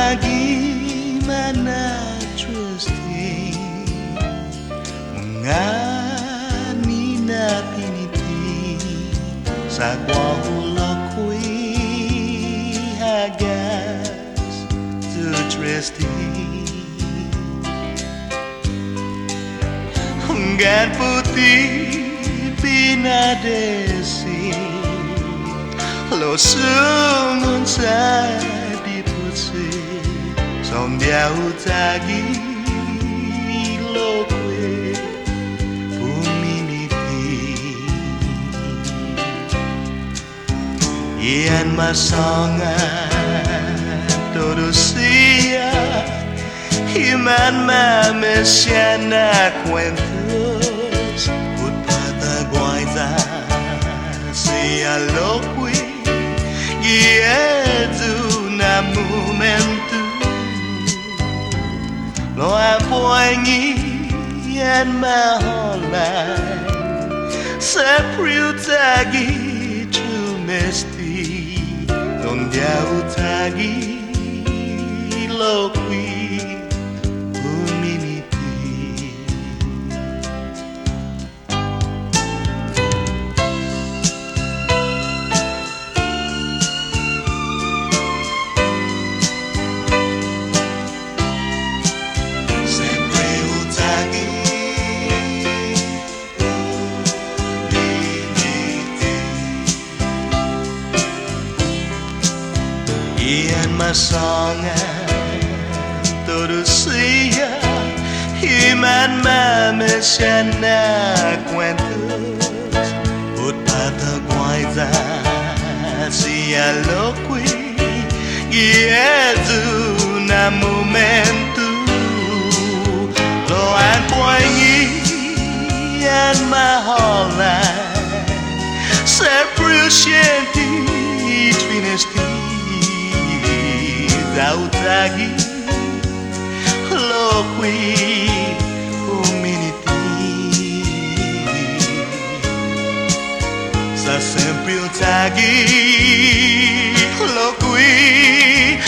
utagi mana trusting mengani na piniti sa guahulo kui hagas tu trusting gan putih pinadesi lo sumun sa di putsi som dia utagi lo kwe puminiti ian masangan todo sia iman mamesiana cuentos utpata guaita sia lo kwe Yezu na momentu lo apoangi yan maholay sa priutagi trumesti non dia utagi lo qui ian masangan todo sia iman mamesiana cuentos utpata guaita sia lo qui Yezu na momentu lo anpoangi yan maholay sa priuscienti trinesti Zautagi lo qui uminiti sa sempre utagi lo qui